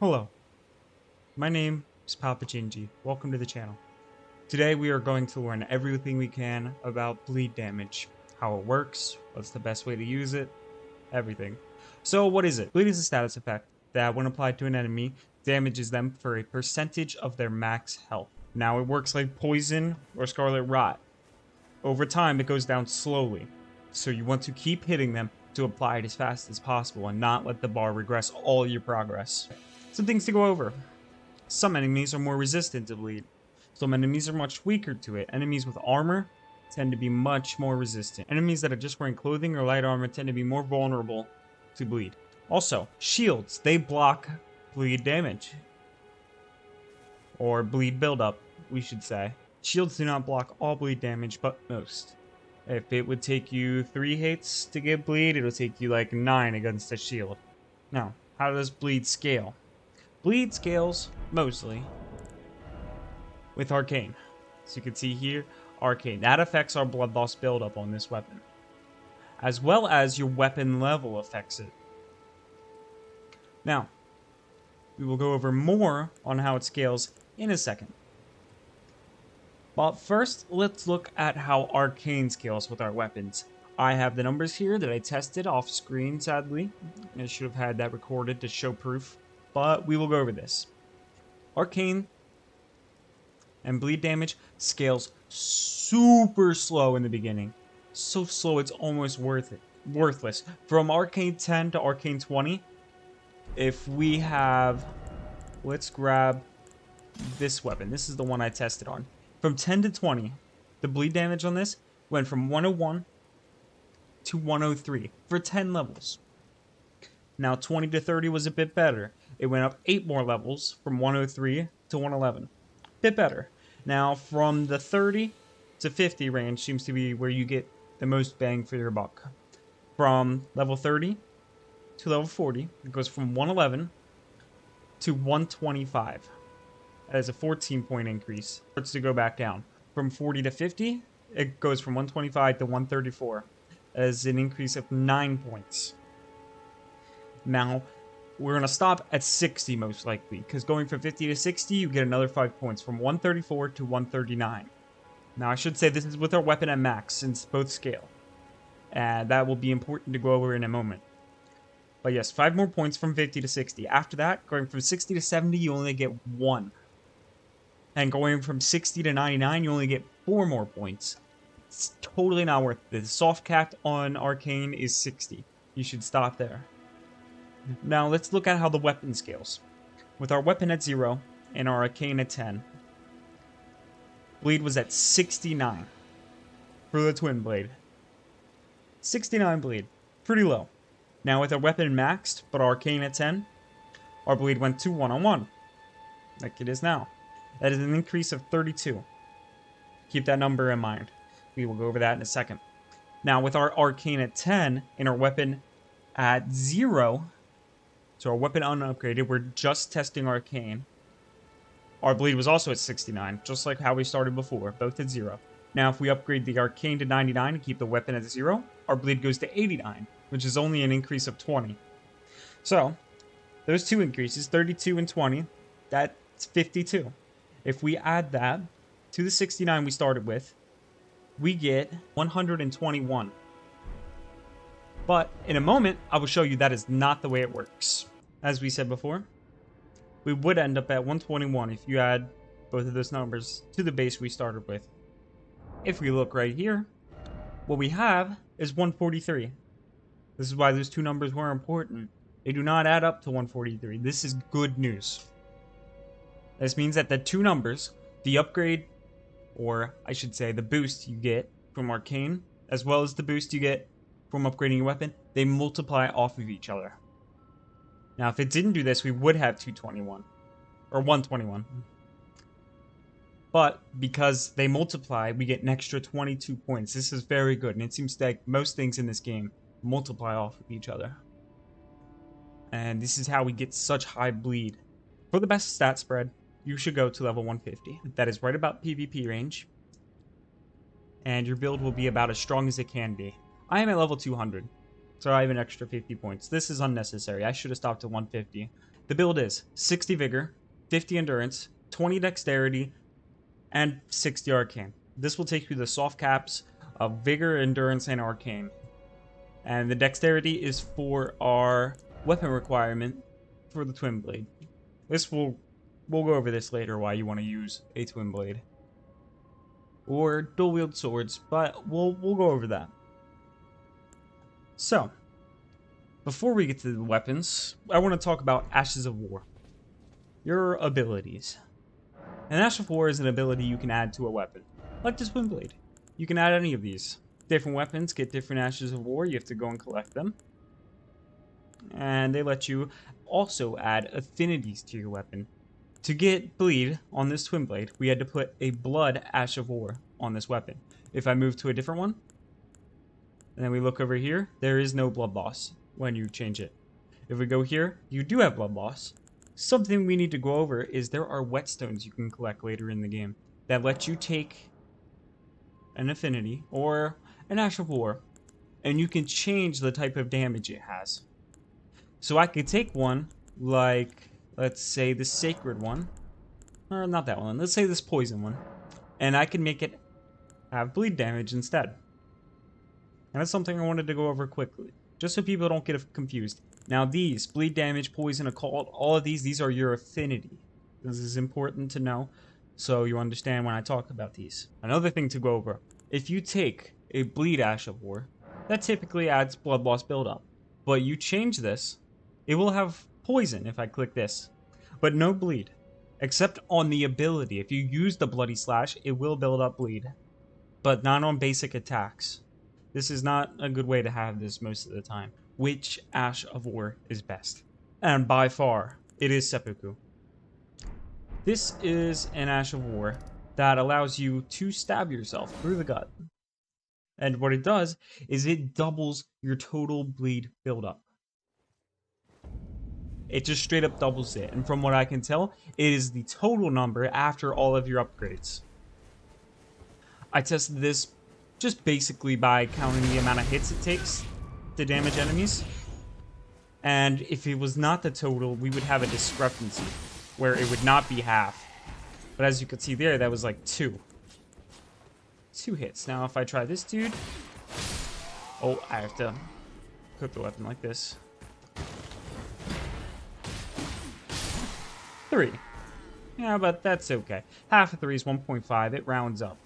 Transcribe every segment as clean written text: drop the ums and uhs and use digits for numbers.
Hello, my name is Papa Gingy. Welcome to the channel. Today we are going to learn everything we can about bleed damage, how it works, what's the best way to use it, everything. So what is it? Bleed is a status effect that when applied to an enemy, damages them for a percentage of their max health. Now it works like poison or scarlet rot. Over time it goes down slowly, so you want to keep hitting them to apply it as fast as possible and not let the bar regress all your progress. Some things to go over. Some enemies are more resistant to bleed. Some enemies are much weaker to it. Enemies with armor tend to be much more resistant. Enemies that are just wearing clothing or light armor tend to be more vulnerable to bleed. Also, shields, they block bleed damage. Or bleed buildup, we should say. Shields do not block all bleed damage, but most. If it would take you 3 hits to get bleed, it'll take you like 9 against a shield. Now, how does bleed scale? Bleed scales, mostly, with Arcane. So you can see here, Arcane. That affects our blood loss buildup on this weapon. As well as your weapon level affects it. Now, we will go over more on how it scales in a second. But first, let's look at how Arcane scales with our weapons. I have the numbers here that I tested off screen, sadly. I should have had that recorded to show proof. But we will go over this. Arcane and bleed damage scales super slow in the beginning. So slow it's almost worthless. From Arcane 10 to Arcane 20, if we have... Let's grab this weapon. This is the one I tested on. From 10 to 20, the bleed damage on this went from 101 to 103 for 10 levels. Now 20 to 30 was a bit better. It went up 8 more levels from 103 to 111. Bit better. Now from the 30 to 50 range seems to be where you get the most bang for your buck. From level 30 to level 40, it goes from 111 to 125. That is a 14-point increase. It starts to go back down. From 40 to 50, it goes from 125 to 134. That is an increase of 9 points. Now, we're going to stop at 60 most likely, because going from 50 to 60, you get another 5 points, from 134 to 139. Now, I should say this is with our weapon at max, since both scale. And that will be important to go over in a moment. But yes, 5 more points from 50 to 60. After that, going from 60 to 70, you only get 1. And going from 60 to 99, you only get 4 more points. It's totally not worth it. The soft cap on Arcane is 60. You should stop there. Now, let's look at how the weapon scales. With our weapon at 0 and our Arcane at 10, bleed was at 69 for the twin blade. 69 bleed. Pretty low. Now, with our weapon maxed, but Arcane at 10, our bleed went to 101, like it is now. That is an increase of 32. Keep that number in mind. We will go over that in a second. Now, with our Arcane at 10 and our weapon at 0, so our weapon unupgraded, we're just testing Arcane. Our bleed was also at 69, just like how we started before, both at 0. Now, if we upgrade the Arcane to 99 and keep the weapon at 0, our bleed goes to 89, which is only an increase of 20. So, those two increases, 32 and 20, that's 52. If we add that to the 69 we started with, we get 121. But in a moment, I will show you that is not the way it works. As we said before, we would end up at 121 if you add both of those numbers to the base we started with. If we look right here, what we have is 143. This is why those two numbers were important. They do not add up to 143. This is good news. This means that the two numbers, the upgrade, or I should say the boost you get from Arcane, as well as the boost you get from upgrading your weapon, they multiply off of each other. Now, if it didn't do this, we would have 221, or 121. But because they multiply, we get an extra 22 points. This is very good, and it seems like most things in this game multiply off of each other. And this is how we get such high bleed. For the best stat spread, you should go to level 150. That is right about PvP range. And your build will be about as strong as it can be. I am at level 200, so I have an extra 50 points. This is unnecessary. I should have stopped at 150. The build is 60 vigor, 50 endurance, 20 dexterity, and 60 arcane. This will take you the soft caps of vigor, endurance, and arcane. And the dexterity is for our weapon requirement for the twin blade. We'll go over this later, why you want to use a twin blade or dual wield swords, but we'll go over that. So, before we get to the weapons, I want to talk about Ashes of War. Your abilities. An Ash of War is an ability you can add to a weapon, like the twin blade. You can add any of these. Different weapons get different Ashes of War. You have to go and collect them. And they let you also add affinities to your weapon. To get bleed on this twin blade, we had to put a blood Ash of War on this weapon. If I move to a different one, and then we look over here, there is no blood loss when you change it. If we go here, you do have blood loss. Something we need to go over is there are whetstones you can collect later in the game that let you take an affinity or an Ash of War, and you can change the type of damage it has. So I could take one like, let's say the sacred one, or not that one, let's say this poison one, and I can make it have bleed damage instead. And that's something I wanted to go over quickly, just so people don't get confused. Now these, bleed damage, poison, occult, all of these are your affinity. This is important to know, so you understand when I talk about these. Another thing to go over, if you take a bleed Ash of War, that typically adds blood loss buildup. But you change this, it will have poison if I click this, but no bleed. Except on the ability. If you use the Bloody Slash, it will build up bleed, but not on basic attacks. This is not a good way to have this most of the time. Which Ash of War is best? And by far, it is seppuku. This is an Ash of War that allows you to stab yourself through the gut. And what it does is it doubles your total bleed buildup. It just straight up doubles it. And from what I can tell, it is the total number after all of your upgrades. I tested this just basically by counting the amount of hits it takes to damage enemies. And if it was not the total, we would have a discrepancy where it would not be half. But as you can see there, that was like 2 hits. Now if I try this dude, oh, I have to put the weapon like this. 3. Yeah, but that's okay. Half of 3 is 1.5. It rounds up.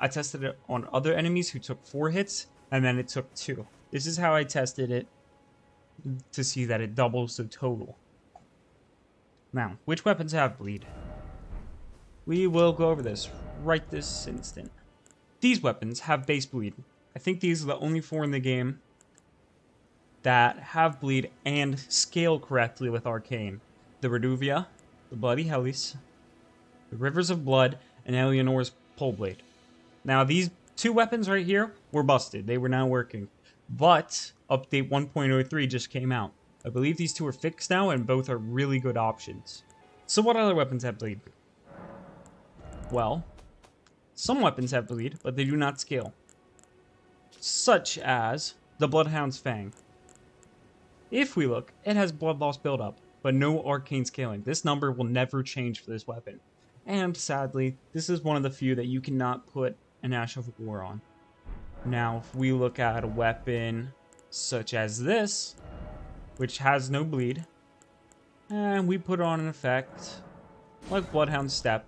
I tested it on other enemies who took 4 hits, and then it took 2. This is how I tested it to see that it doubles the total. Now, which weapons have bleed? We will go over this right this instant. These weapons have base bleed. I think these are the only 4 in the game that have bleed and scale correctly with Arcane. The Reduvia, the Bloody Hellies, the Rivers of Blood, and Eleanor's Pole Blade. Now, these 2 weapons right here were busted. They were not working. But update 1.03 just came out. I believe these 2 are fixed now, and both are really good options. So what other weapons have bleed? Well, some weapons have bleed, but they do not scale. Such as the Bloodhound's Fang. If we look, it has blood loss buildup, but no arcane scaling. This number will never change for this weapon. And sadly, this is one of the few that you cannot put an Ash of War on. Now, if we look at a weapon such as this, which has no bleed, and we put on an effect like Bloodhound Step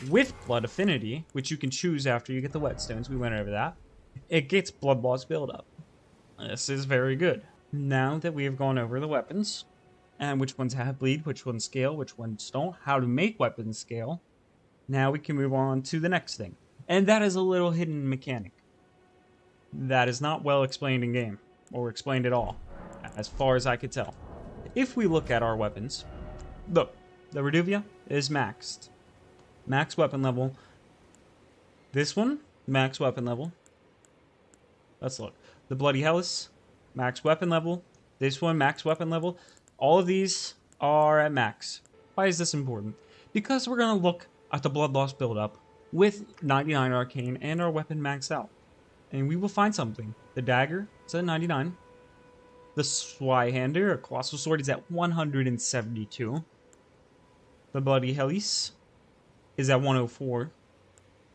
with Blood Affinity, which you can choose after you get the whetstones, we went over that, it gets blood loss buildup. This is very good. Now that we have gone over the weapons, and which ones have bleed, which ones scale, which ones don't, how to make weapons scale, now we can move on to the next thing. And that is a little hidden mechanic that is not well explained in game, or explained at all, as far as I could tell. If we look at our weapons, look, the Reduvia is maxed. Max weapon level. This one, max weapon level. Let's look. The Bloody Hellies, max weapon level. This one, max weapon level. All of these are at max. Why is this important? Because we're going to look at the blood loss buildup with 99 arcane and our weapon maxed out. And we will find something. The dagger is at 99. The Swyhander, a colossal sword, is at 172. The Bloody Helice is at 104.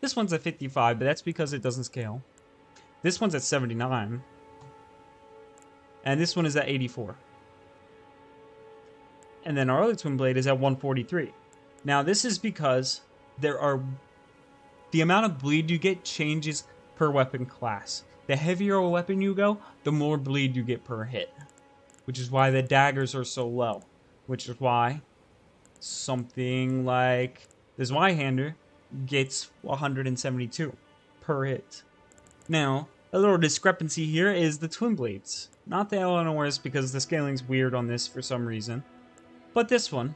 This one's at 55, but that's because it doesn't scale. This one's at 79. And this one is at 84. And then our other Twin Blade is at 143. Now, this is because the amount of bleed you get changes per weapon class. The heavier a weapon you go, the more bleed you get per hit. Which is why the daggers are so low. Which is why something like this Zweihander gets 172 per hit. Now, a little discrepancy here is the Twin Blades. Not the Eleanor's, because the scaling's weird on this for some reason. But this one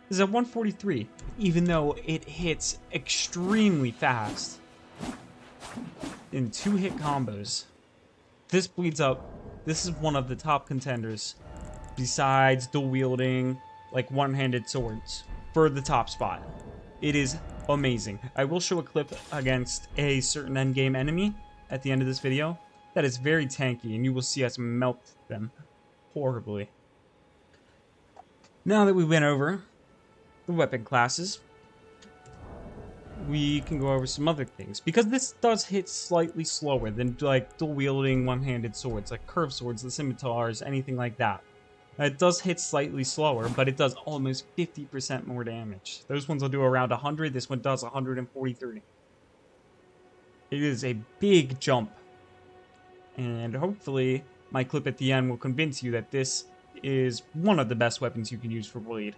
is at 143, even though it hits extremely fast in 2-hit combos. This bleeds up. This is one of the top contenders, besides dual wielding, like one-handed swords, for the top spot. It is amazing. I will show a clip against a certain endgame enemy at the end of this video that is very tanky, and you will see us melt them horribly. Now that we went over the weapon classes, we can go over some other things. Because this does hit slightly slower than like dual wielding one-handed swords, like curved swords, the scimitars, anything like that. It does hit slightly slower, but it does almost 50% more damage. Those ones will do around 100, this one does 143. It is a big jump. And hopefully my clip at the end will convince you that this is one of the best weapons you can use for bleed.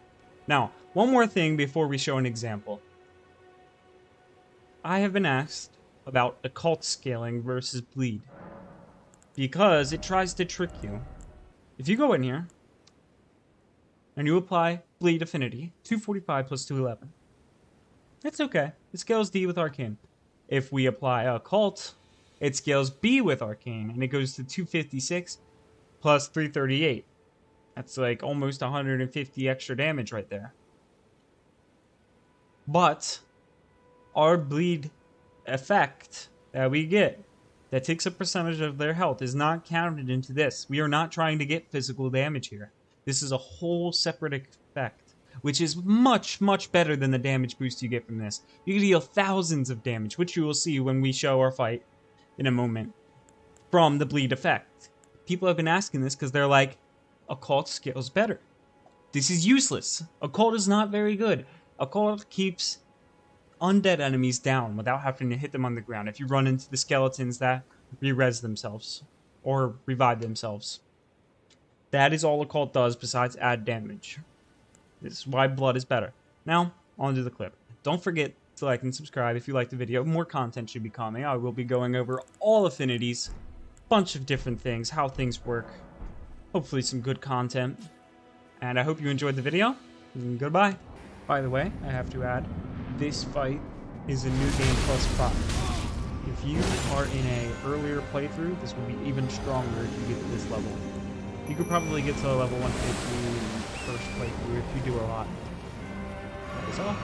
Now, one more thing before we show an example. I have been asked about occult scaling versus bleed, because it tries to trick you. If you go in here and you apply bleed affinity, 245 plus 211, it's okay. It scales D with Arcane. If we apply occult, it scales B with Arcane, and it goes to 256 plus 338. That's like almost 150 extra damage right there. But our bleed effect that we get, that takes a percentage of their health, is not counted into this. We are not trying to get physical damage here. This is a whole separate effect, which is much, much better than the damage boost you get from this. You can deal thousands of damage, which you will see when we show our fight in a moment, from the bleed effect. People have been asking this because they're like, occult scales better. This is useless. Occult is not very good. Occult keeps undead enemies down without having to hit them on the ground if you run into the skeletons that re-res themselves or revive themselves. That is all occult does besides add damage. This is why blood is better. Now, on to the clip. Don't forget to like and subscribe if you like the video. More content should be coming. I will be going over all affinities, bunch of different things, how things work. Hopefully some good content. And I hope you enjoyed the video. And goodbye. By the way, I have to add, this fight is a new game plus 5. If you are in an earlier playthrough, this will be even stronger if you get to this level. You could probably get to level 150 in the first playthrough if you do a lot. That is all.